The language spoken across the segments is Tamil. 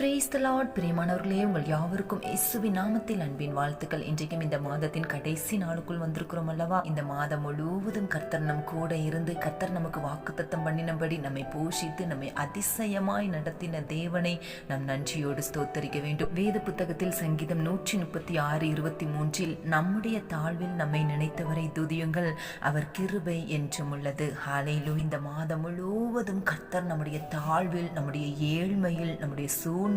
Praise the Lord. பிரியமானவர்களே, உங்கள் யாவருக்கும் இயேசுவின் நாமத்தில் அன்பின் வாழ்த்துக்கள். இன்றைக்கும் இந்த மாதத்தின் கடைசி நாளுக்குள் வந்திருக்கிறோம் அல்லவா? இந்த மாதம் முழுவதும் கர்த்தர் நம் கூட இருந்து கர்த்தர் நமக்கு வாக்குத்தத்தம் பண்ணினபடி நம்மை போஷித்து நம்மை அதிசயமாய் நடத்தின தேவனை நாம் நன்றியோடு ஸ்தோத்தரிக்க வேண்டும். வேத புத்தகத்தில் சங்கீதம் 136:23 நம்முடைய தாழ்வில் நம்மை நினைத்தவரை துதியுங்கள், அவர் கிருபை என்றும் உள்ளது. ஹல்லேலூயா. இந்த மாதம் முழுவதும் கர்த்தர் நம்முடைய தாழ்வில், நம்முடைய ஏழ்மையில், நம்முடைய சூழ்நிலையில்,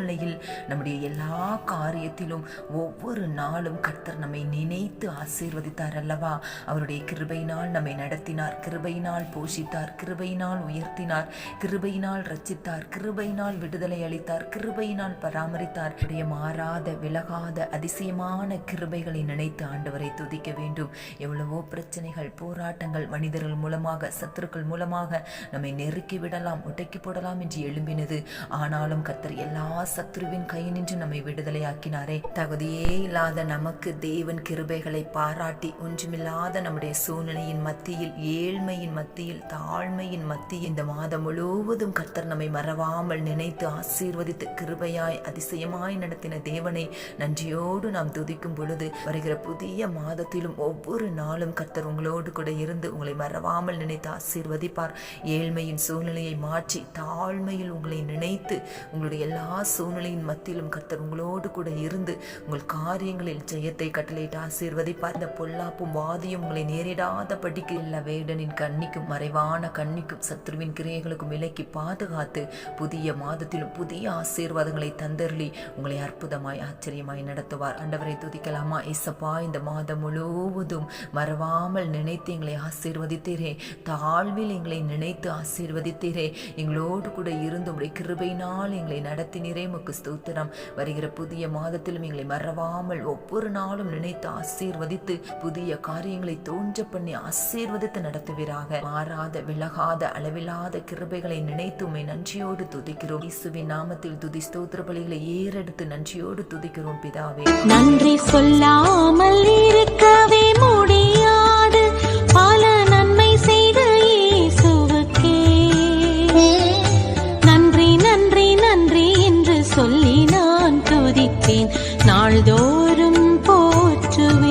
நம்முடைய எல்லா காரியத்திலும் ஒவ்வொரு நாளும் கர்த்தர் நம்மை நினைத்து ஆசீர்வதித்தார் அல்லவா? அவருடைய கிருபையினால் நம்மை நடத்தினார், கிருபையினால் போஷித்தார், கிருபையினால் உயர்த்தினார், கிருபையினால் ரட்சித்தார், கிருபையினால் விடுதலை அளித்தார், கிருபையினால் பராமரித்தார். மாறாத விலகாத அதிசயமான கிருபைகளை நினைத்து ஆண்டவரை துதிக்க வேண்டும். எவ்வளவோ பிரச்சனைகள், போராட்டங்கள் மனிதர்கள் மூலமாக, சத்துருக்கள் மூலமாக நம்மை நெருக்கி விடலாம், உடைக்கி போடலாம் என்று எழும்பினது. ஆனாலும் கர்த்தர் எல்லா சத்துருவின் கையினின்று நம்மை விடுதலையாக்கினாரே. தகுதியே இல்லாத நமக்கு தேவன் கிருபைகளை பாராட்டி ஒன்றுமில்லாத நம்முடைய சூழ்நிலையின் மத்தியில், ஏழ்மையின் மத்தியில், தாழ்மையின் மத்தியில் இந்த மாதம் முழுவதும் கர்த்தர் நம்மை மறவாமல் நினைத்து ஆசீர்வதித்து கிருபையாய் அதிசயமாய் நடத்தின தேவனை நன்றியோடு நாம் துதிக்கும் பொழுது வருகிற புதிய மாதத்திலும் ஒவ்வொரு நாளும் கர்த்தர் உங்களோடு கூட இருந்து உங்களை மறவாமல் நினைத்து ஆசீர்வதிப்பார். ஏழ்மையின் சூழ்நிலையை மாற்றி தாழ்மையில் உங்களை நினைத்து உங்களுடைய எல்லா சூழ்நிலையின் மத்தியிலும் கர்த்தர் உங்களோடு கூட இருந்து உங்கள் காரியங்களில் ஜெயத்தை கட்டளையிட்டு ஆசீர்வதிப்பார். இந்த பொல்லாப்பும் வாதியும் உங்களை நேரிடாத படிக்கு எல்லா வேடனின் கண்ணிக்கும் மறைவான கண்ணிக்கும் சத்துருவின் கிரியைகளுக்கும் விலக்கி பாதுகாத்து புதிய மாதத்திலும் புதிய ஆசீர்வாதங்களை தந்தருளி உங்களை அற்புதமாய் ஆச்சரியமாய் நடத்துவார். ஆண்டவரை துதிக்கலாமா? இயேசப்பா, இந்த மாதம் முழுவதும் மறவாமல் நினைத்து எங்களை ஆசீர்வதித்தீரே, தாழ்வில் எங்களை நினைத்து ஆசீர்வதித்தீரே, எங்களோடு கூட இருந்து உடைய கிருபையினால் எங்களை நடத்தினீரே, உமக்கு ஸ்தோத்திரம். வருகிற புதிய மாதத்திலும் எங்களை மறவாமல் ஒவ்வொரு நாளும் நினைத்து ஆசீர்வதித்து புதிய காரியங்களை தோன்ற பண்ணி ஆசீர்வதித்து நடத்துவீராக. மாறாத விலகாத அளவில்லாத கிருபைகளை நினைத்து உம்மை நன்றியோடு துதிக்கிறோம். இயேசுவின் நாமத்தில் துதி ஸ்தோத்திர பலிகளை ஏறெடுத்து நன்றியோடு துதிக்கிறோம் பிதாவே. நன்றி சொல்லாமல் இருக்கவே